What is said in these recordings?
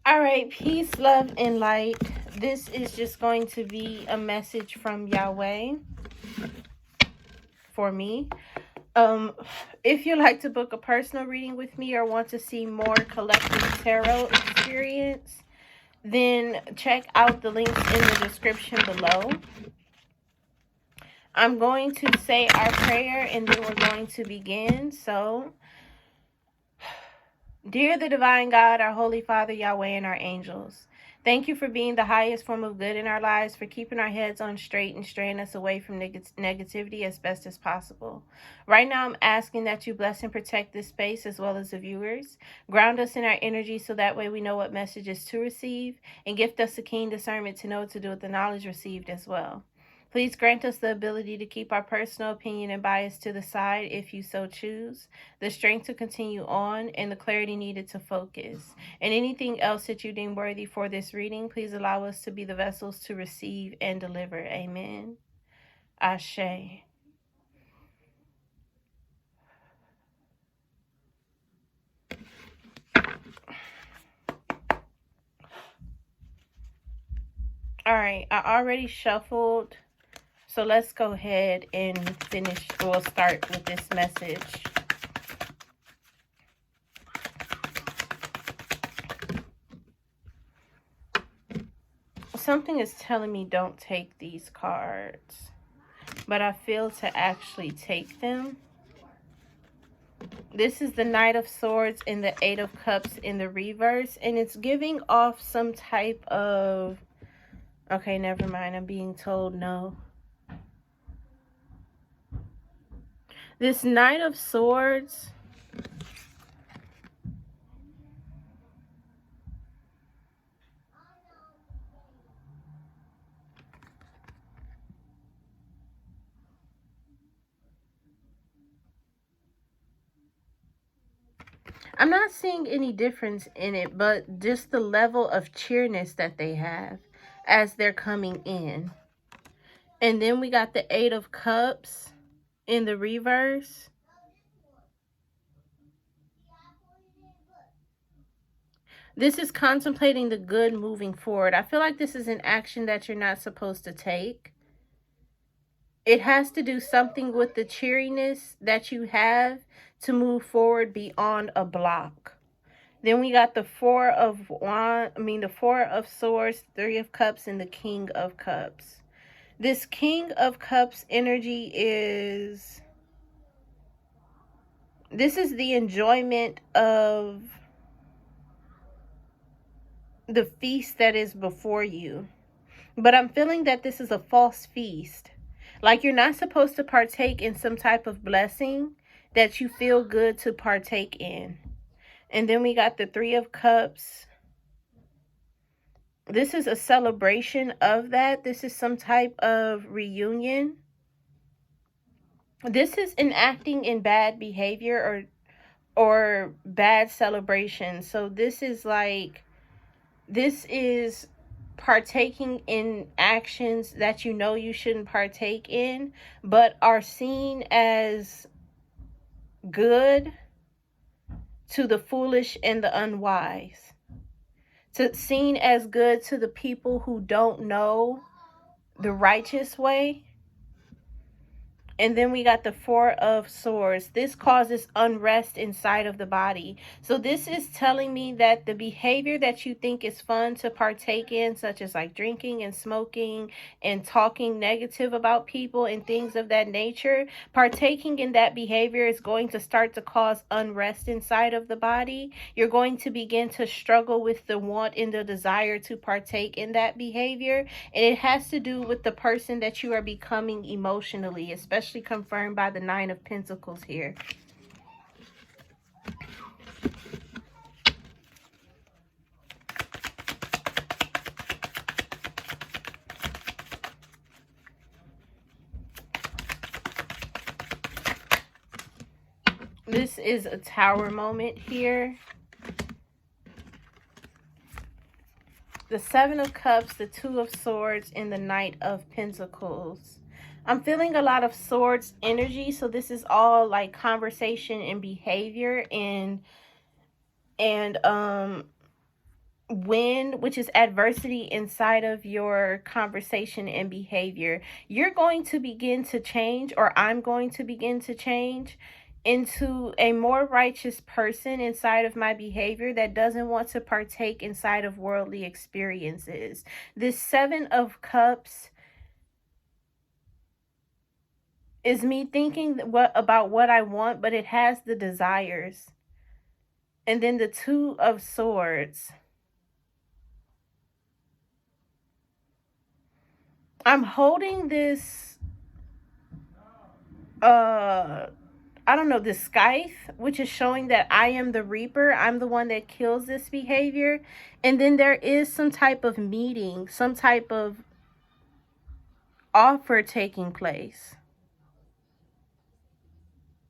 All right, peace, love, and light. This is just going to be a message from Yahweh for me. If you'd like to book a personal reading with me or want to see more collective tarot experience, then check out the links in the description below. I'm going to say our prayer and then we're going to begin. So, dear the divine God, our Holy Father, Yahweh, and our angels, thank you for being the highest form of good in our lives, for keeping our heads on straight and straying us away from negativity as best as possible. Right now, I'm asking that you bless and protect this space as well as the viewers. Ground us in our energy so that way we know what messages to receive, and gift us a keen discernment to know what to do with the knowledge received as well. Please grant us the ability to keep our personal opinion and bias to the side if you so choose, the strength to continue on, and the clarity needed to focus. And anything else that you deem worthy for this reading, please allow us to be the vessels to receive and deliver. Amen. Ashe. All right, I already shuffled, so let's go ahead and finish. We'll start with this message. Something is telling me don't take these cards, but I feel to actually take them. This is the Knight of Swords and the Eight of Cups in the reverse, and it's giving off some type of... Okay, never mind. I'm being told no. This Knight of Swords... I'm not seeing any difference in it, but just the level of cheerness that they have as they're coming in. And then we got the Eight of Cups in the reverse. This is contemplating the good moving forward. I feel like this is an action that you're not supposed to take. It has to do something with the cheeriness that you have to move forward beyond a block. Then we got the Four of Swords, Three of Cups, and the King of Cups. This King of Cups energy is... This is the enjoyment of the feast that is before you. But I'm feeling that this is a false feast. Like you're not supposed to partake in some type of blessing that you feel good to partake in. And then we got the Three of Cups. This is a celebration of that. This is some type of reunion. This is enacting in bad behavior or bad celebration. So this is like... This is partaking in actions that you know you shouldn't partake in, but are seen as good to the foolish and the unwise. Seen as good to the people who don't know the righteous way. And then we got the Four of Swords. This causes unrest inside of the body. So this is telling me that the behavior that you think is fun to partake in, such as like drinking and smoking and talking negative about people and things of that nature, partaking in that behavior is going to start to cause unrest inside of the body. You're going to begin to struggle with the want and the desire to partake in that behavior. And it has to do with the person that you are becoming emotionally, especially confirmed by the Nine of Pentacles here. This is a Tower moment here. The Seven of Cups, the Two of Swords, and the Knight of Pentacles. I'm feeling a lot of swords energy, so this is all like conversation and behavior and win, which is adversity inside of your conversation and behavior. You're going to begin to change, or I'm going to begin to change into a more righteous person inside of my behavior that doesn't want to partake inside of worldly experiences. This Seven of Cups is me thinking about what I want, but it has the desires. And then the Two of Swords. I'm holding this, I don't know, this scythe, which is showing that I am the reaper. I'm the one that kills this behavior. And then there is some type of meeting, some type of offer taking place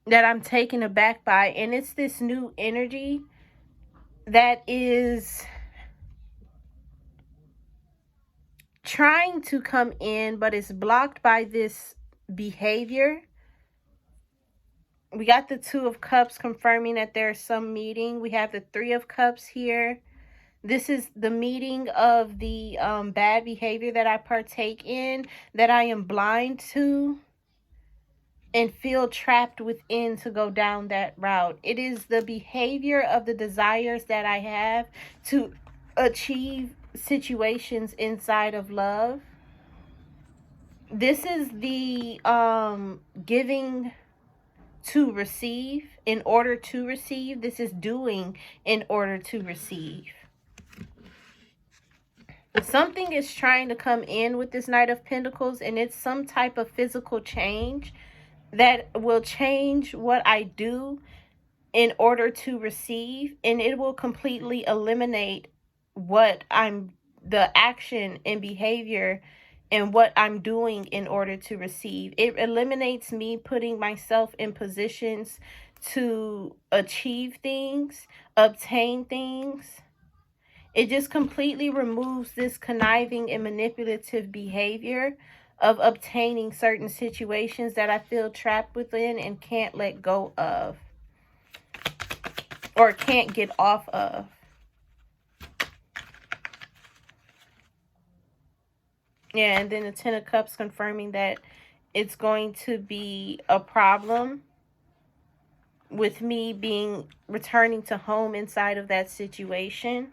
that I'm taken aback by. And it's this new energy that is trying to come in, but it's blocked by this behavior. We got the Two of Cups confirming that there's some meeting. We have the Three of Cups here. This is the meeting of the bad behavior that I partake in, that I am blind to and feel trapped within to go down that route. It is the behavior of the desires that I have to achieve situations inside of love. This is the giving to receive in order to receive. This is doing in order to receive. Something is trying to come in with this Knight of Pentacles, and it's some type of physical change that will change what I do in order to receive, and it will completely eliminate the action and behavior and what I'm doing in order to receive. It eliminates me putting myself in positions to achieve things, obtain things. It just completely removes this conniving and manipulative behavior of obtaining certain situations that I feel trapped within and can't let go of, or can't get off of. Yeah, and then the Ten of Cups confirming that it's going to be a problem with me returning to home inside of that situation.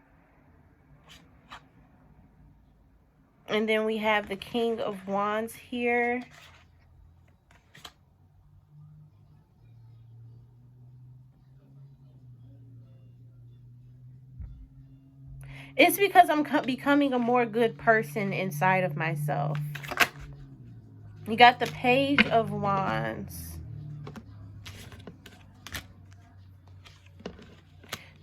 And then we have the King of Wands here. It's because I'm becoming a more good person inside of myself. You got the Page of Wands,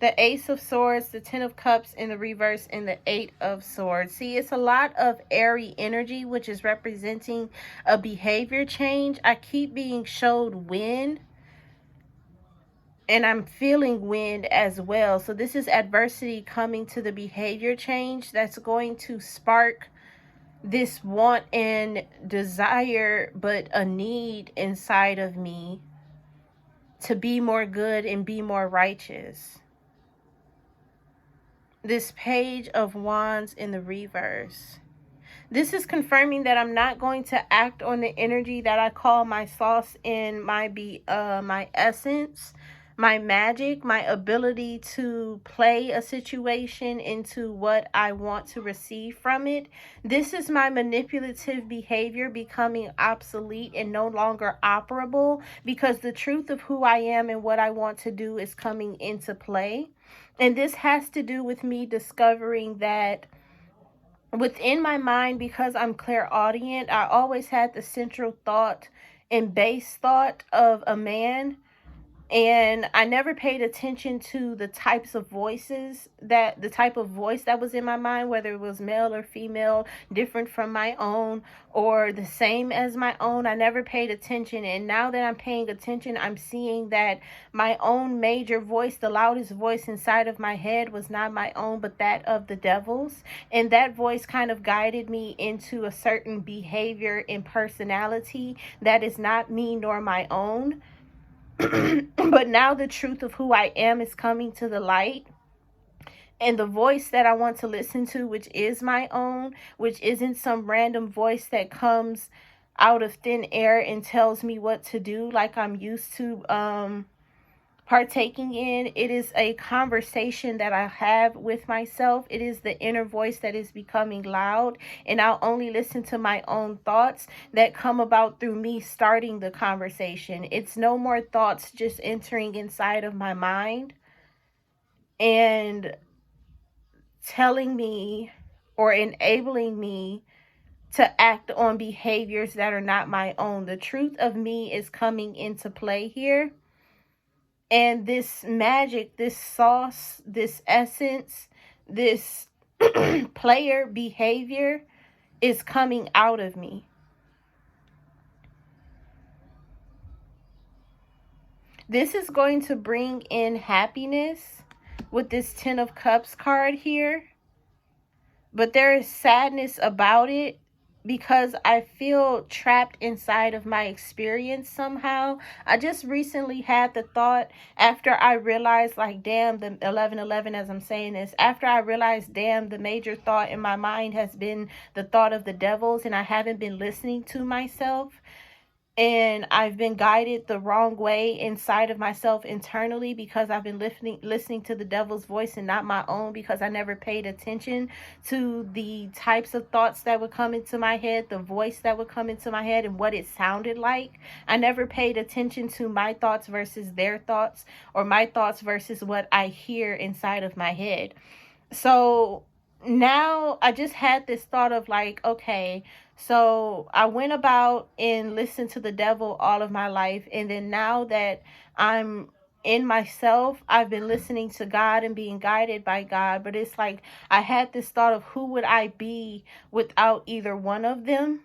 the Ace of Swords, the Ten of Cups in the reverse, and the Eight of Swords. See, it's a lot of airy energy, which is representing a behavior change. I keep being showed wind, and I'm feeling wind as well. So this is adversity coming to the behavior change that's going to spark this want and desire, but a need inside of me to be more good and be more righteous. This Page of Wands in the reverse. This is confirming that I'm not going to act on the energy that I call my sauce and my essence, my magic, my ability to play a situation into what I want to receive from it. This is my manipulative behavior becoming obsolete and no longer operable, because the truth of who I am and what I want to do is coming into play. And this has to do with me discovering that within my mind, because I'm clairaudient, I always had the central thought and base thought of a man. And I never paid attention to the types of voices the type of voice that was in my mind, whether it was male or female, different from my own, or the same as my own. I never paid attention. And now that I'm paying attention, I'm seeing that my own major voice, the loudest voice inside of my head, was not my own, but that of the devil's. And that voice kind of guided me into a certain behavior and personality that is not me nor my own. But now the truth of who I am is coming to the light, And the voice that I want to listen to, which is my own, which isn't some random voice that comes out of thin air and tells me what to do like I'm used to partaking in. It is a conversation that I have with myself. It is the inner voice that is becoming loud, and I'll only listen to my own thoughts that come about through me starting the conversation. It's no more thoughts just entering inside of my mind and telling me or enabling me to act on behaviors that are not my own. The truth of me is coming into play here. And this magic, this sauce, this essence, this player behavior is coming out of me. This is going to bring in happiness with this Ten of Cups card here. But there is sadness about it because I feel trapped inside of my experience somehow. I just recently had the thought after I realized, like, damn, the 1111, as I'm saying this, after I realized, damn, the major thought in my mind has been the thought of the devils, and I haven't been listening to myself. And I've been guided the wrong way inside of myself internally because I've been listening to the devil's voice and not my own, because I never paid attention to the types of thoughts that would come into my head, the voice that would come into my head and what it sounded like. I never paid attention to my thoughts versus their thoughts, or my thoughts versus what I hear inside of my head. So now I just had this thought of like, okay, so I went about and listened to the devil all of my life. And then now that I'm in myself, I've been listening to God and being guided by God. But it's like I had this thought of who would I be without either one of them?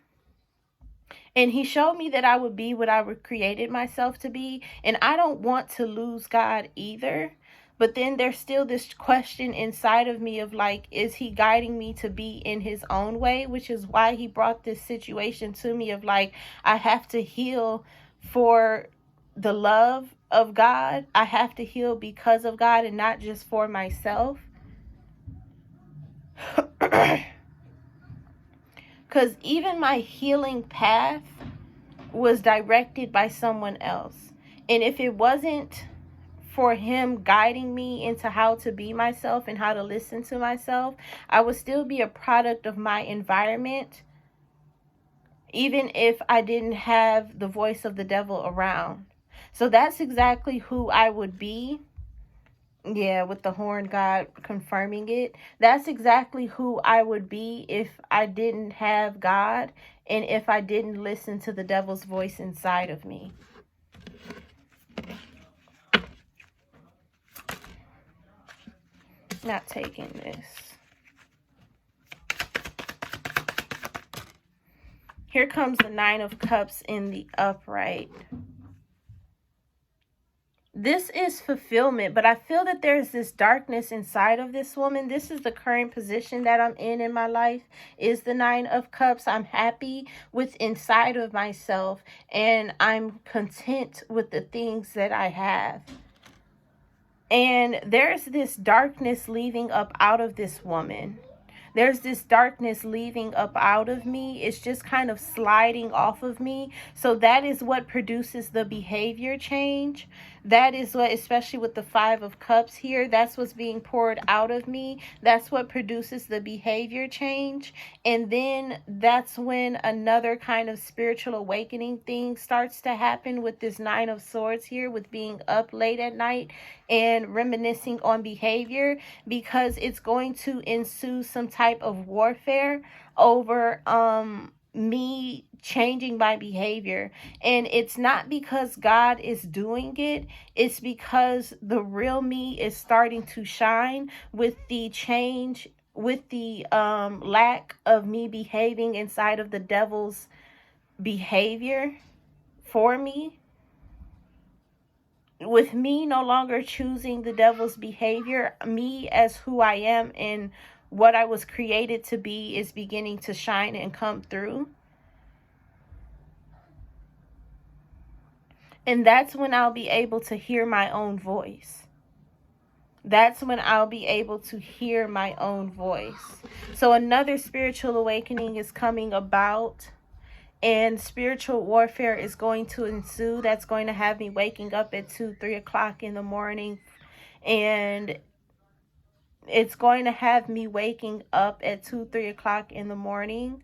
And he showed me that I would be what I created myself to be. And I don't want to lose God either. But then there's still this question inside of me of like, is he guiding me to be in his own way? Which is why he brought this situation to me of like, I have to heal for the love of God. I have to heal because of God and not just for myself. Because even my healing path was directed by someone else. And if it wasn't for him guiding me into how to be myself and how to listen to myself, I would still be a product of my environment, even if I didn't have the voice of the devil around. So that's exactly who I would be. Yeah, with the horn god confirming it. That's exactly who I would be if I didn't have God and if I didn't listen to the devil's voice inside of me. Not taking this. Here comes the Nine of Cups in the upright. This is fulfillment, but I feel that there's this darkness inside of this woman. This is the current position that I'm in my life, is the Nine of Cups. I'm happy with inside of myself, and I'm content with the things that I have. And there's this darkness leaving up out of this woman. There's this darkness leaving up out of me. It's just kind of sliding off of me. So that is what produces the behavior change. That is what, especially with the Five of Cups here, that's what's being poured out of me. That's what produces the behavior change. And then that's when another kind of spiritual awakening thing starts to happen with this Nine of Swords here, with being up late at night and reminiscing on behavior, because it's going to ensue some type of warfare over me changing my behavior. And it's not because God is doing it, it's because the real me is starting to shine with the change, with the lack of me behaving inside of the devil's behavior for me. With me no longer choosing the devil's behavior, me as who I am and what I was created to be is beginning to shine and come through. And that's when I'll be able to hear my own voice. that's when I'll be able to hear my own voice. So another spiritual awakening is coming about, and spiritual warfare is going to ensue. That's going to have me waking up at 2-3 o'clock in the morning, and it's going to have me waking up at 2-3 o'clock in the morning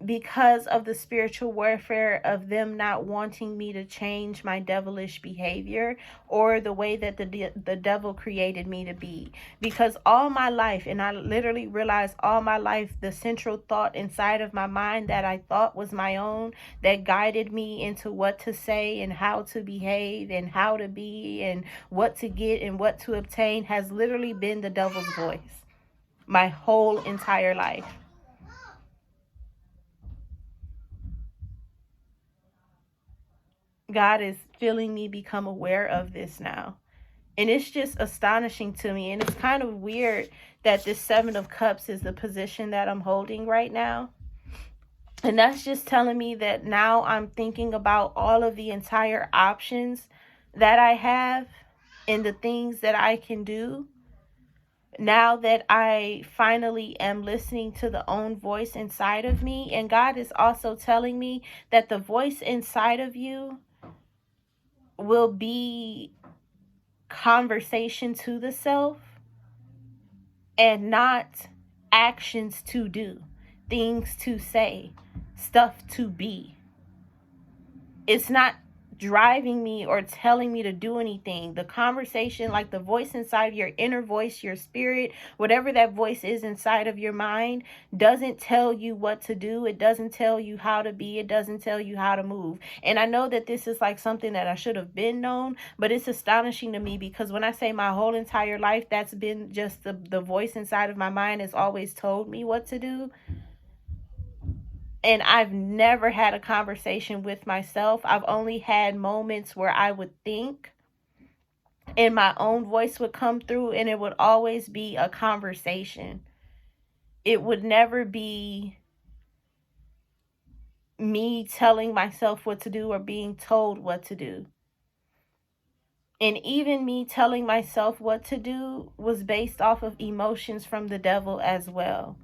because of the spiritual warfare of them not wanting me to change my devilish behavior or the way that the devil created me to be. Because all my life, and I literally realized all my life, the central thought inside of my mind that I thought was my own, that guided me into what to say and how to behave and how to be and what to get and what to obtain, has literally been the devil's voice my whole entire life. God is feeling me become aware of this now. And it's just astonishing to me. And it's kind of weird that this 7 of Cups is the position that I'm holding right now. And that's just telling me that now I'm thinking about all of the entire options that I have and the things that I can do. Now that I finally am listening to the own voice inside of me. And God is also telling me that the voice inside of you will be conversation to the self and not actions to do, things to say, stuff to be. It's not driving me or telling me to do anything. The conversation, like the voice inside, your inner voice, your spirit, whatever that voice is inside of your mind, doesn't tell you what to do. It doesn't tell you how to be. It doesn't tell you how to move. And I know that this is like something that I should have been known, but it's astonishing to me because when I say my whole entire life, that's been just the voice inside of my mind has always told me what to do. And I've never had a conversation with myself. I've only had moments where I would think and my own voice would come through, and it would always be a conversation. It would never be me telling myself what to do or being told what to do. And even me telling myself what to do was based off of emotions from the devil as well.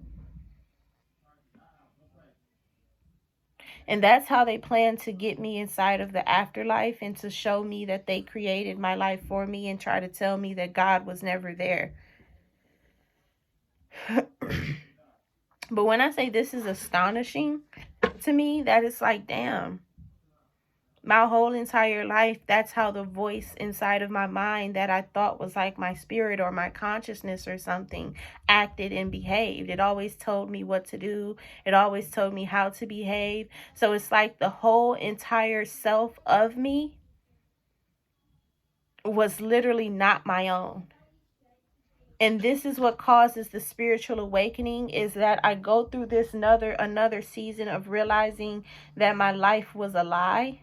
And that's how they plan to get me inside of the afterlife and to show me that they created my life for me and try to tell me that God was never there. But when I say this is astonishing to me, that is like, damn. My whole entire life, that's how the voice inside of my mind that I thought was like my spirit or my consciousness or something acted and behaved. It always told me what to do. It always told me how to behave. So it's like the whole entire self of me was literally not my own. And this is what causes the spiritual awakening, is that I go through this another season of realizing that my life was a lie.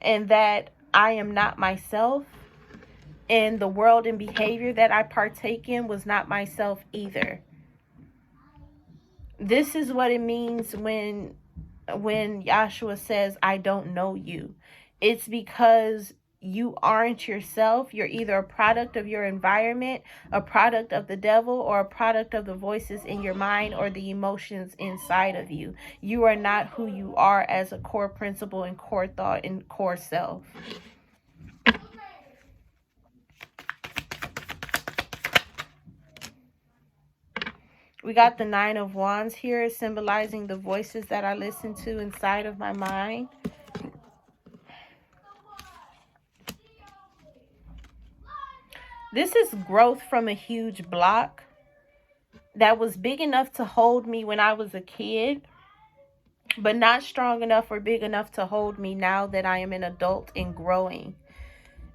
And that I am not myself, and the world and behavior that I partake in was not myself either. This is what it means when Yahshua says, I don't know you. It's because you aren't yourself. You're either a product of your environment, a product of the devil, or a product of the voices in your mind or the emotions inside of you. You are not who you are as a core principle and core thought and core self. We got the 9 of Wands here, symbolizing the voices that I listen to inside of my mind. This is growth from a huge block that was big enough to hold me when I was a kid, but not strong enough or big enough to hold me now that I am an adult and growing.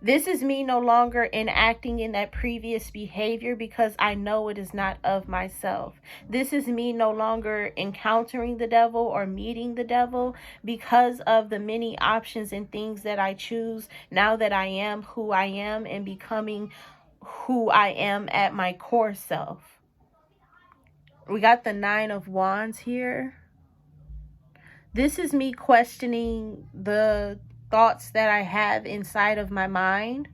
This is me no longer enacting in that previous behavior because I know it is not of myself. This is me no longer encountering the devil or meeting the devil because of the many options and things that I choose now that I am who I am and becoming who I am at my core self. We got the 9 of Wands here. This is me questioning the thoughts that I have inside of my mind.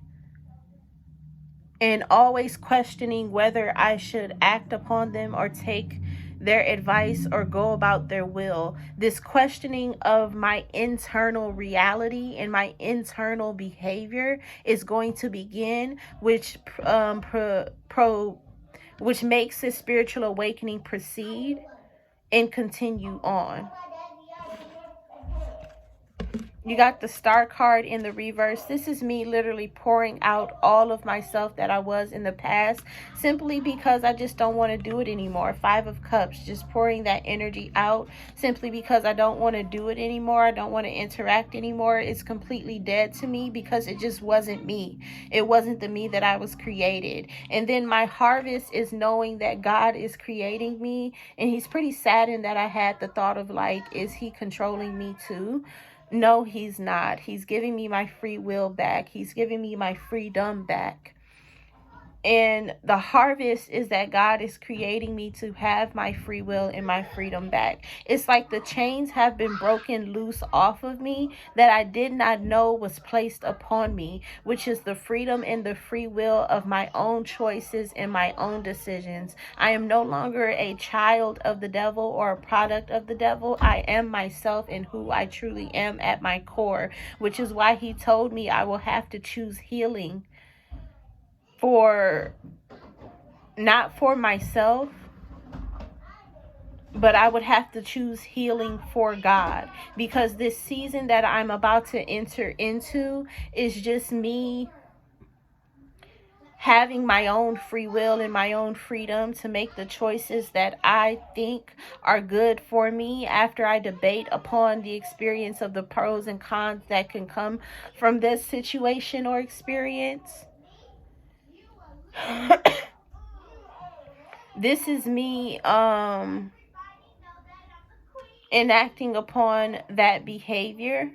and always questioning whether I should act upon them or take their advice or go about their will. This questioning of my internal reality and my internal behavior is going to begin, which which makes this spiritual awakening proceed and continue on. You got the Star card in the reverse. This is me literally pouring out all of myself that I was in the past, simply because I just don't want to do it anymore. 5 of Cups, just pouring that energy out simply because I don't want to do it anymore. I don't want to interact anymore. It's completely dead to me because it just wasn't me. It wasn't the me that I was created. And then my harvest is knowing that God is creating me, and he's pretty saddened that I had the thought of like, is he controlling me too? No, he's not. He's giving me my free will back. He's giving me my freedom back. And the harvest is that God is creating me to have my free will and my freedom back. It's like the chains have been broken loose off of me that I did not know was placed upon me, which is the freedom and the free will of my own choices and my own decisions. I am no longer a child of the devil or a product of the devil. I am myself and who I truly am at my core, which is why he told me I will have to choose healing not for myself, but I would have to choose healing for God, because this season that I'm about to enter into is just me having my own free will and my own freedom to make the choices that I think are good for me after I debate upon the experience of the pros and cons that can come from this situation or experience. This is me enacting upon that behavior,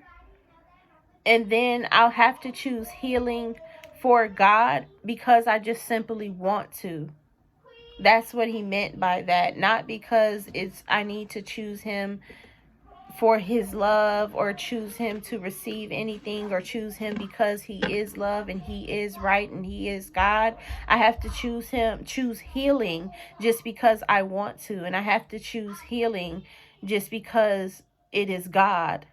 and then I'll have to choose healing for God because I just simply want to. That's what he meant by that, not because I need to choose him for his love or choose him to receive anything or choose him because he is love and he is right and he is God. I have to choose healing just because I want to, and I have to choose healing just because it is God.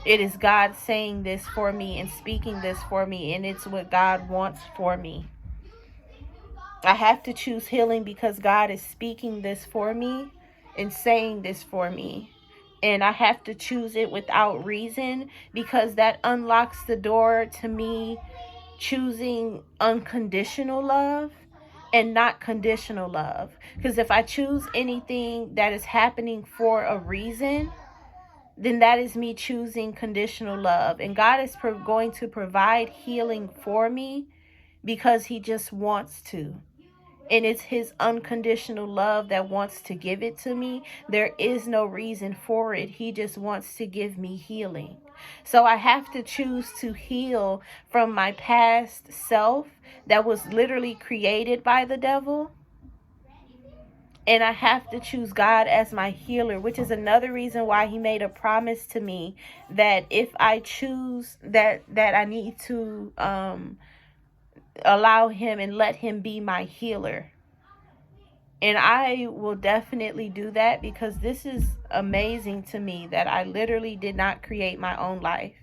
It is God saying this for me and speaking this for me, and it's what God wants for me. I have to choose healing because God is speaking this for me and saying this for me. And I have to choose it without reason because that unlocks the door to me choosing unconditional love and not conditional love. Because if I choose anything that is happening for a reason, then that is me choosing conditional love. And God is going to provide healing for me because he just wants to. And it's his unconditional love that wants to give it to me. There is no reason for it. He just wants to give me healing. So I have to choose to heal from my past self that was literally created by the devil. And I have to choose God as my healer, which is another reason why he made a promise to me that if I choose that I need to allow him and let him be my healer. And I will definitely do that because this is amazing to me that I literally did not create my own life.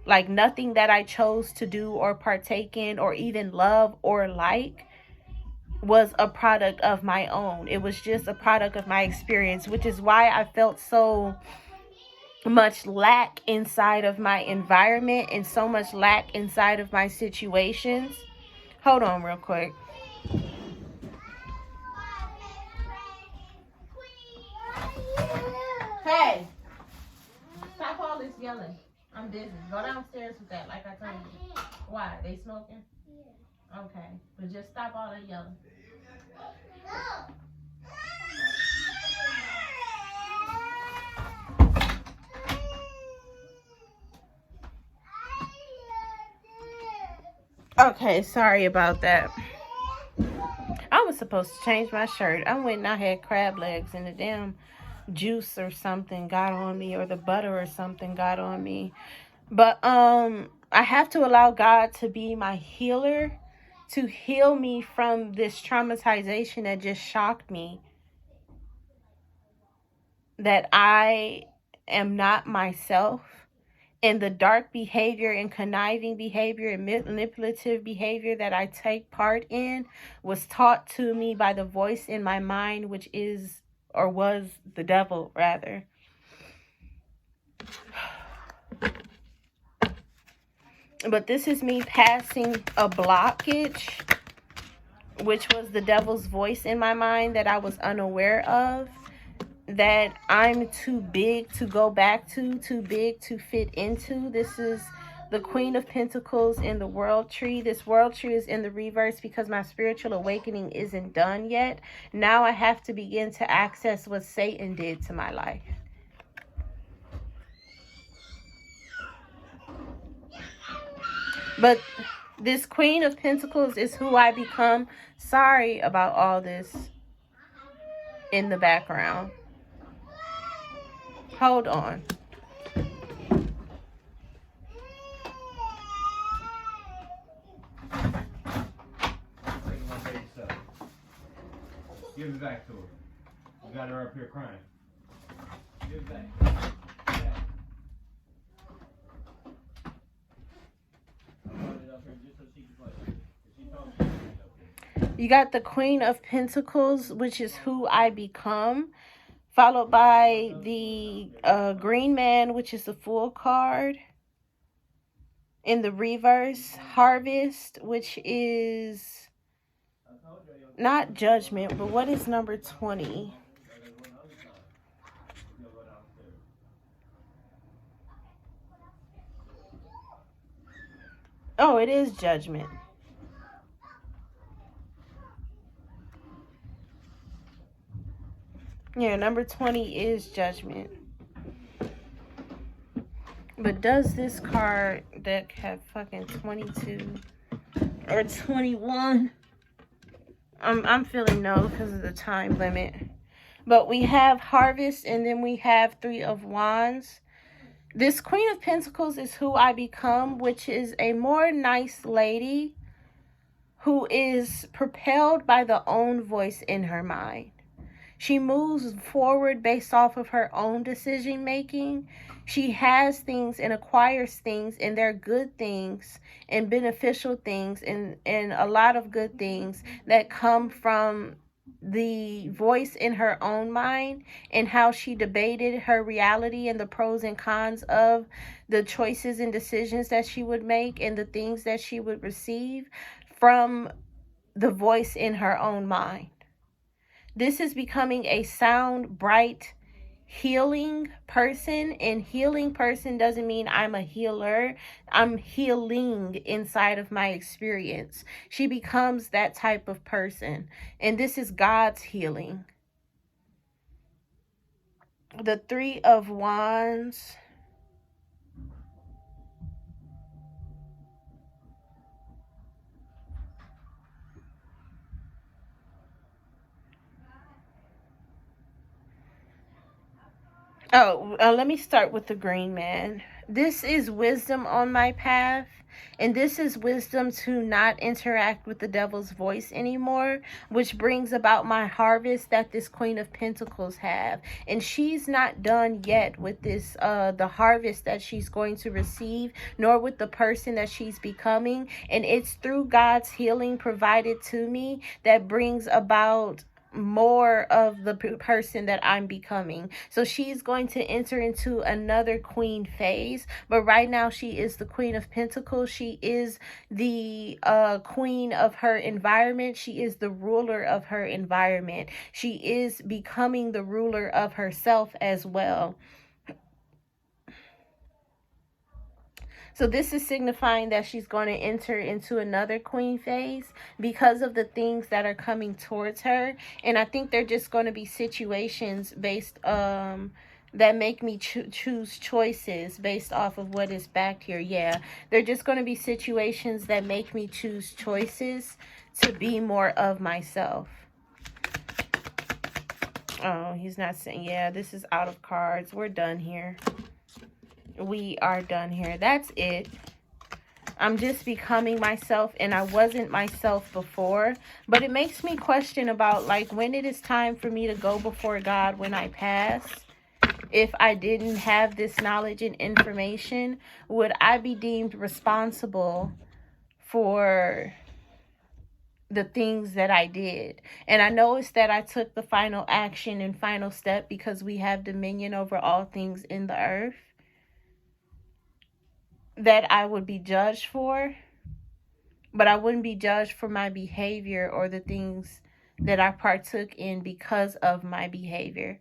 Like nothing that I chose to do or partake in or even love or like was a product of my own. It was just a product of my experience, which is why I felt so much lack inside of my environment and so much lack inside of my situations. Hold on real quick. Hey, stop all this yelling. I'm busy. Go downstairs with that like I told you. Why? They smoking? Yeah. Okay, but just stop all that yelling. Okay, sorry about that. I was supposed to change my shirt. I went and I had crab legs and the damn juice or something got on me, or the butter or something got on me. But I have to allow God to be my healer, to heal me from this traumatization that just shocked me, that I am not myself, and the dark behavior and conniving behavior and manipulative behavior that I take part in was taught to me by the voice in my mind, which is, or was, the devil, rather. But this is me passing a blockage, which was the devil's voice in my mind that I was unaware of, that I'm too big to go back to, too big to fit into. This is the Queen of Pentacles in the World Tree. This World Tree is in the reverse because my spiritual awakening isn't done yet. Now I have to begin to access what Satan did to my life. But this Queen of Pentacles is who I become. Sorry about all this in the background. Hold on. Give it back to her. You got her up here crying. Give it back. You got the Queen of Pentacles, which is who I become, followed by the Green Man, which is the Fool card. In the reverse, Harvest, which is not Judgment, but what is number 20? Oh, it is Judgment. Yeah, number 20 is Judgment. But does this card deck have fucking 22 or 21? I'm feeling no because of the time limit. But we have Harvest, and then we have Three of Wands. This Queen of Pentacles is who I become, which is a more nice lady who is propelled by the own voice in her mind. She moves forward based off of her own decision making. She has things and acquires things, and they're good things and beneficial things and a lot of good things that come from the voice in her own mind and how she debated her reality and the pros and cons of the choices and decisions that she would make and the things that she would receive from the voice in her own mind. This is becoming a sound, bright, healing person. And healing person doesn't mean I'm a healer. I'm healing inside of my experience. She becomes that type of person. And this is God's healing. The Three of Wands. Oh, let me start with the Green Man. This is wisdom on my path. And this is wisdom to not interact with the devil's voice anymore, which brings about my harvest that this Queen of Pentacles have. And she's not done yet with this, the harvest that she's going to receive, nor with the person that she's becoming. And it's through God's healing provided to me that brings about more of the person that I'm becoming. So she's going to enter into another queen phase, but right now she is the Queen of Pentacles. She is the queen of her environment. She is the ruler of her environment. She is becoming the ruler of herself as well. So this is signifying that she's going to enter into another queen phase because of the things that are coming towards her. And I think they're just going to be situations based that make me choose choices based off of what is back here. Yeah, they're just going to be situations that make me choose choices to be more of myself. Oh, he's not saying, yeah, this is out of cards. We're done here. we are done here. That's it. I'm just becoming myself, and I wasn't myself before. But it makes me question about, like, when it is time for me to go before God when I pass. If I didn't have this knowledge and information, would I be deemed responsible for the things that I did? And I know it's that I took the final action and final step because we have dominion over all things in the earth that I would be judged for, but I wouldn't be judged for my behavior or the things that I partook in because of my behavior.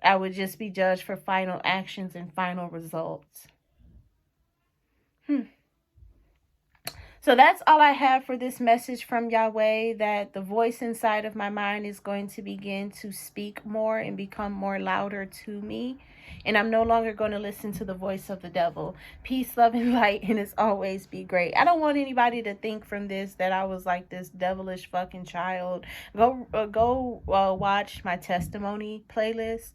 I would just be judged for final actions and final results. So that's all I have for this message from Yahweh, that the voice inside of my mind is going to begin to speak more and become more louder to me. And I'm no longer going to listen to the voice of the devil. Peace, love, and light, and as always, be great. I don't want anybody to think from this that I was like this devilish fucking child. Go watch my testimony playlist.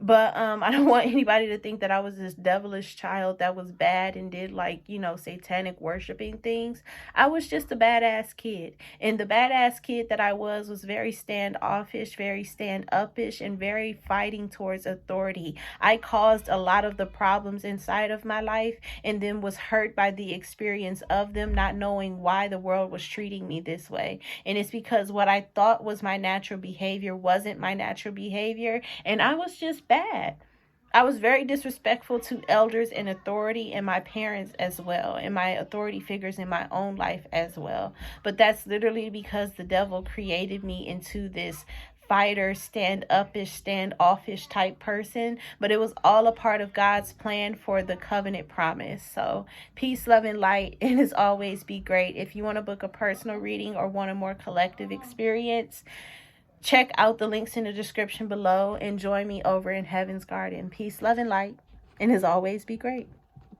But I don't want anybody to think that I was this devilish child that was bad and did, like, satanic worshiping things. I was just a badass kid. And the badass kid that I was very standoffish, very stand-upish, and very fighting towards authority. I caused a lot of the problems inside of my life and then was hurt by the experience of them, not knowing why the world was treating me this way. And it's because what I thought was my natural behavior wasn't my natural behavior. And I was just bad. I was very disrespectful to elders and authority and my parents as well, and my authority figures in my own life as well. But that's literally because the devil created me into this fighter, stand-upish, standoffish type person. But it was all a part of God's plan for the covenant promise. So peace, love, and light, and as always, be great. If you want to book a personal reading or want a more collective experience, check out the links in the description below and join me over in Heaven's Garden. Peace, love, and light, and as always, be great.